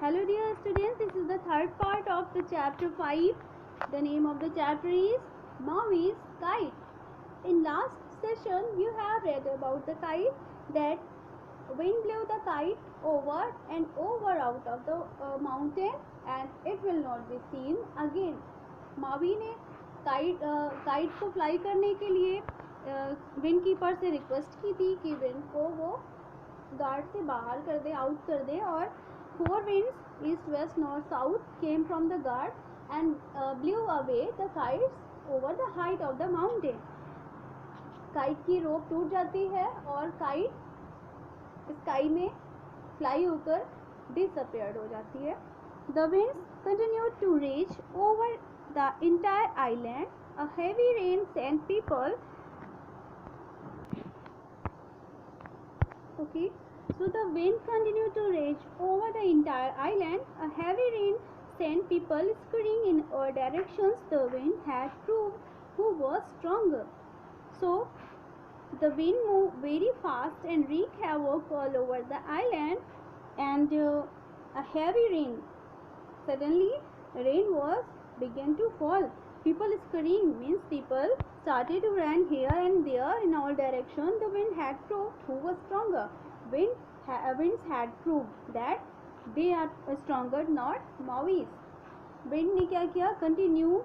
Hello dear students, this is the third part of the chapter 5. The name of the chapter is Maui's Kite. In last session you have read about the kite that wind blew the kite over and over out of the mountain and it will not be seen again. Mavi ने kite को fly करने के लिए wind keeper से request की थी कि wind को वो गार्ड से बाहर कर दे, आउट कर दे, और 4 winds, east, west, north, south, came from the guard and blew away the kites over the height of the mountain. Kite की रोप टूट जाती है और काइट स्काई में फ्लाई होकर डिसअपियर्ड हो जाती है. The winds continued to rage over the entire island. A heavy rain sent people. Okay. So the wind continued to rage over the entire island. A heavy rain sent people scurrying in all directions. The wind had proved who was stronger. So the wind moved very fast and wreaked havoc all over the island, and a heavy rain. Suddenly, rain began to fall. People scurrying means people started to run here and there in all directions. The wind had proved who was stronger. Winds had proved that they are stronger, not Maui's. Wind ने क्या किया, continue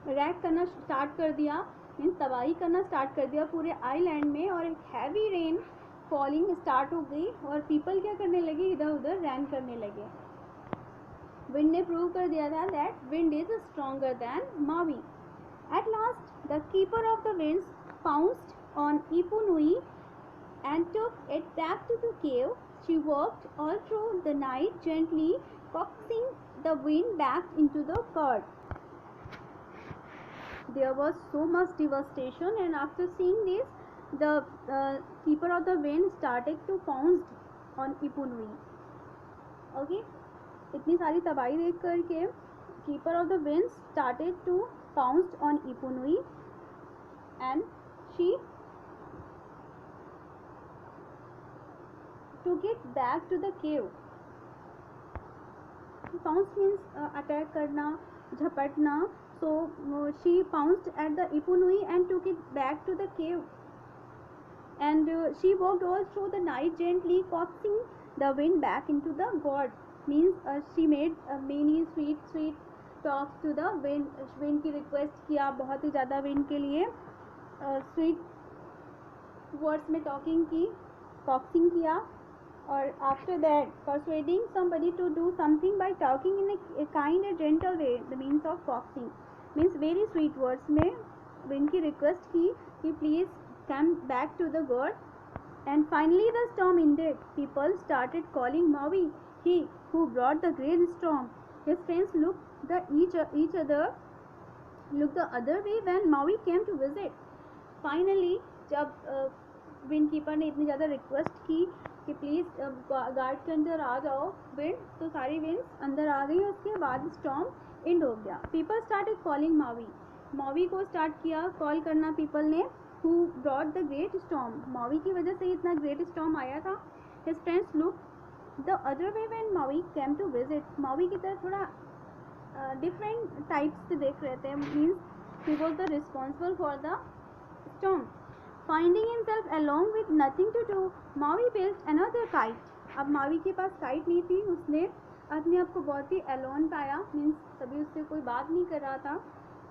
rack करना start कर दिया, means तबाही करना start कर दिया पूरे आइलैंड में, और एक हैवी रेन फॉलिंग स्टार्ट हो गई और पीपल क्या करने लगे, इधर उधर रैन करने लगे. विंड ने प्रूव कर दिया था that wind is stronger than Mavi. At last the keeper of the winds pounced on Ipu Nui and took it back to the cave. She worked all through the night, gently coaxing the wind back into the curd. There was so much devastation, and after seeing this, the keeper of the wind started to pounce on Ipu Nui. Okay, इतनी सारी तबाही देख करके keeper of the wind started to pounce on Ipu Nui, and she took it back to the cave. Pounce means attack करना, झपटना. So she pounced at the Ipu Nui and took it back to the cave. And she walked all through the night, gently coaxing the wind back into the gourd. Means she made many sweet talks to the wind. Wind की request किया बहुत ही ज़्यादा wind के लिए, sweet words में talking की, coaxing किया, और after that persuading somebody to do something by talking in a kind and gentle way. The means of coaxing means very sweet words में wind की request की कि please come back to the gourd. And finally the storm ended. People started calling Maui he who brought the great storm. His friends looked the other way when Maui came to visit. Finally जब wind keeper ने इतनी ज़्यादा request की कि please guard के अंदर आ जाओ wind, तो सारी विंड्स अंदर आ गई. उसके बाद स्टॉर्म एंड हो गया. पीपल स्टार्टेड कॉलिंग मावी को स्टार्ट किया कॉल करना पीपल ने, who brought the great storm. Mavi की वजह से इतना ग्रेट स्टॉर्म आया था. His friends look the other way when Mavi came to visit. Mavi की तरफ थोड़ा डिफरेंट टाइप्स से देख रहे थे, means he was the responsible for the storm. Finding himself alone with nothing to do, Maui built another kite. अब मावी के पास kite नहीं थी, उसने अपने आप को बहुत ही alone पाया, मीन्स सभी उससे कोई बात नहीं कर रहा था.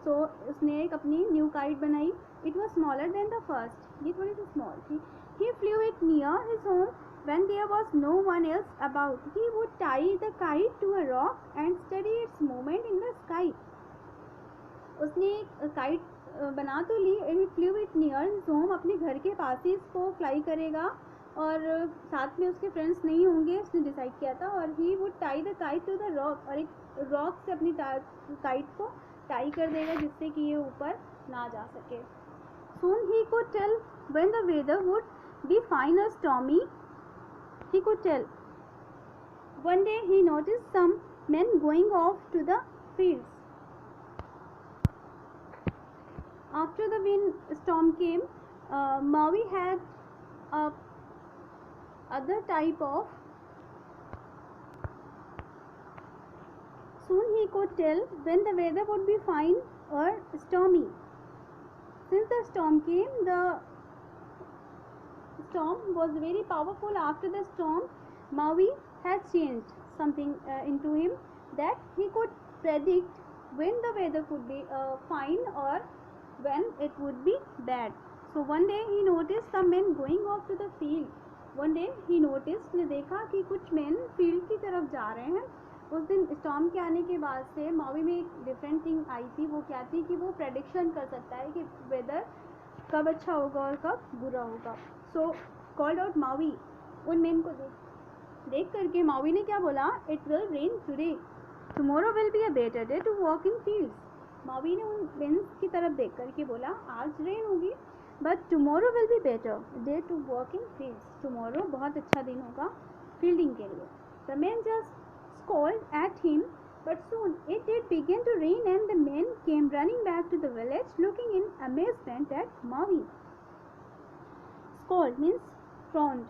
सो उसने एक अपनी न्यू काइट बनाई. It was smaller than the first. ये थोड़ी सी small थी. He flew it near his home when there was no one else about. He would tie the kite to a rock and study its movement in the sky. उसने kite बना तो ली. He flew it near his home, अपने घर के पास ही इसको fly करेगा और साथ में उसके फ्रेंड्स नहीं होंगे, उसने डिसाइड किया था. और he would tie the kite to the rock, और एक रॉक से अपनी काइट को टाई कर देगा जिससे कि ये ऊपर ना जा सके. Soon he could tell when the weather would be fine और stormy. He could tell. One day he noticed some men going off to the fields. After the wind storm came, Maui had a other type of he could tell when the weather would be fine or stormy. Since the storm came, the storm was very powerful. After the storm, Maui had changed something into him, that he could predict when the weather could be fine or when it would be bad. So one day he noticed some men going off to the field. One day he noticed, ने देखा कि कुछ men field की तरफ जा रहे हैं. उस दिन स्टॉर्म के आने के बाद से मावी में एक डिफरेंट थिंग आई थी. वो क्या थी कि वो प्रेडिक्शन कर सकता है कि वेदर कब अच्छा होगा और कब बुरा होगा. So called out Mavi. उन मेन को देख करके मावी ने क्या बोला, it will rain today, tomorrow will be a better day to walk in fields. Mavi ने उन मेन्स की तरफ देख करके बोला, आज रेन होगी, but tomorrow will be better day to walk in fields. Tomorrow बहुत अच्छा दिन होगा फील्डिंग के लिए. The men just scolded at him, but soon it did begin to rain and the men came running back to the village looking in amazement at Maui. Scold means frowned.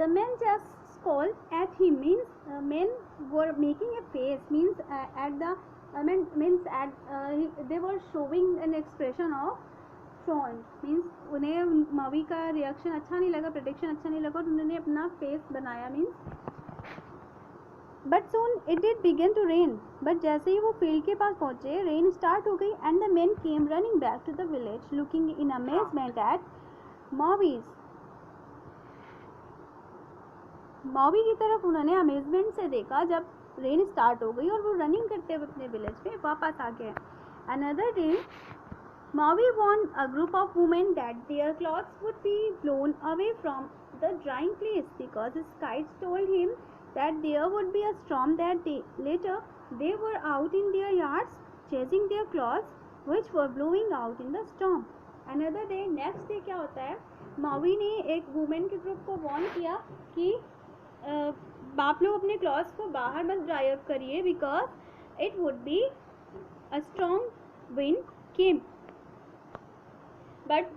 The men just scolded at him means men were making a face, means at the means at they were showing an expression of frown, means उन्हें मावी का reaction अच्छा नहीं लगा, prediction अच्छा नहीं लगा, तो उन्होंने अपना फेस बनाया. Means but soon it did begin to rain, but जैसे ही वो फील्ड के पास पहुंचे रेन स्टार्ट हो गई. And the men came running back to the village looking in amazement at Maui's. Maui की तरफ उन्होंने अमेजमेंट से देखा जब रेन स्टार्ट हो गई और वो रनिंग करते हुए अपने विलेज में वापस आ गए. Another day Maui warned a group of women that their clothes would be blown away from the drying place because his kites told him that there would be a storm that day. Later, they were out in their yards chasing their clothes which were blowing out in the storm. Another day, next day क्या होता है, मावी ने एक women के group को warn किया कि आप लोग अपने क्लॉथ्स को बाहर मत ड्राई अप करिए because it would be a strong wind came. But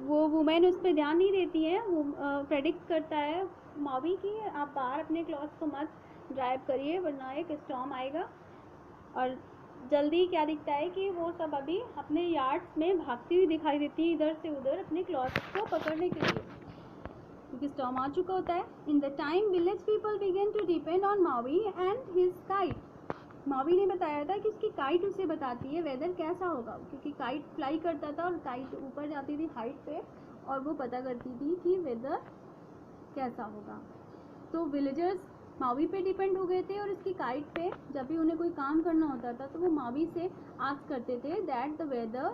वो वुमेन उस पर ध्यान नहीं देती है. वो प्रेडिक्ट करता है मावी कि आप बाहर अपने क्लॉथ्स को मत ड्राइव करिए वरना एक स्टॉर्म आएगा. और जल्दी क्या दिखता है कि वो सब अभी अपने यार्ड्स में भागती हुई दिखाई देती है इधर से उधर अपने क्लॉथ्स को पकड़ने के लिए, क्योंकि स्टॉर्म आ चुका होता है. In the time village people began to depend on Mavi and his kite. Mavi ने बताया था कि उसकी काइट उसे बताती है वेदर कैसा होगा, क्योंकि काइट फ्लाई करता था और काइट ऊपर जाती थी हाइट पे और वो पता करती थी कि वेदर कैसा होगा. तो विलेजर्स मावी पे डिपेंड हो गए थे और उसकी काइट पे. जब भी उन्हें कोई काम करना होता था तो वो मावी से आस्क करते थे that the weather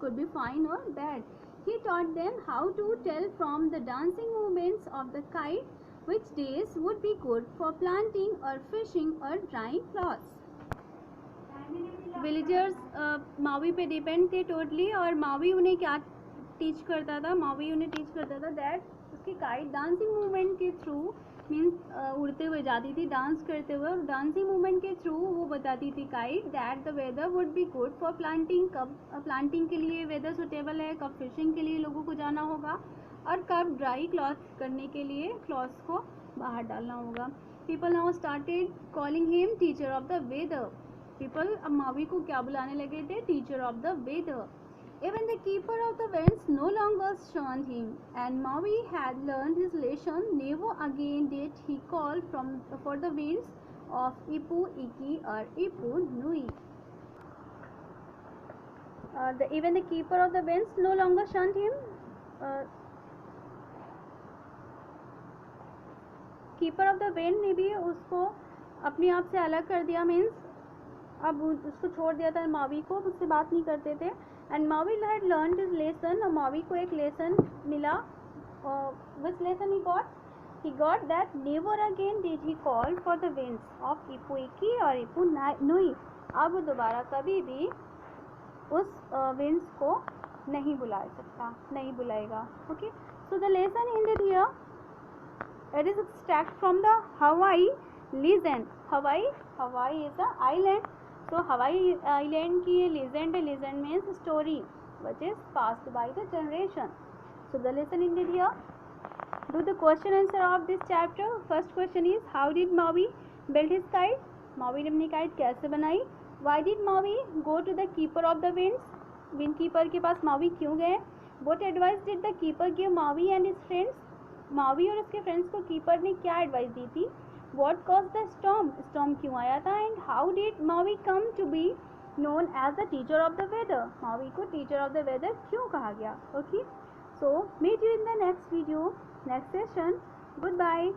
could be fine और bad. He taught them how to tell from the dancing movements of the kite which days would be good for planting or fishing or drying cloths. Villagers Mavi पे depend थे totally. और मावी उन्हें क्या teach करता था, मावी उन्हें teach करता था दैट उसकी काइट डांसिंग मूवमेंट के थ्रू मीन्स उड़ते हुए जाती थी डांस करते हुए, और डांसिंग मूवमेंट के थ्रू वो बताती थी kite that the weather would be good for planting, कब प्लांटिंग के लिए वेदर सुटेबल है, कब फिशिंग के लिए लोगों को जाना होगा, और कब ड्राई क्लॉथ करने के लिए क्लॉथ्स को बाहर डालना होगा. People now started calling him teacher of the weather. People अब मावी को क्या बुलाने लगे थे, teacher of the weather. Even the keeper of the winds no longer shunned him, and Maui had learned his lesson. Never again did he call for the winds of Ipu Iki or Ipu Nui. Even the keeper of the winds no longer shunned him. Keeper of the wind ने भी उसको अपने आप से अलग कर दिया, means अब उसको छोड़ दिया था मावी को, उससे बात नहीं करते थे. And Maui had learned his lesson, और मावी को एक लेसन मिला. Which lesson he got that never again did he call for the winds of Ipu Iki और इपू नुई. अब वो दोबारा कभी भी उस विंड्स को नहीं बुला सकता, नहीं बुलाएगा. Okay, so the lesson ended here. It is extract from the Hawaii legend. Hawaii is a island. तो हवाई आइलैंड की ये लीजेंड है. Legend means story which is passed by the generation. So the lesson ended here. Do the question answer of this chapter. First question is, how did Maui built his kite? Maui ने अपनी kite कैसे बनाई? Why did Maui go to the keeper of the winds? Wind keeper के पास Maui क्यों गए? What advice did the keeper give Maui and his friends? Maui और उसके friends को कीपर ने क्या एडवाइस दी थी? What caused the storm? Storm क्यों आया था? And how did Maui come to be known as the teacher of the weather? Maui को teacher of the weather क्यों कहा गया? Okay, so meet you in the next video, next session. Goodbye.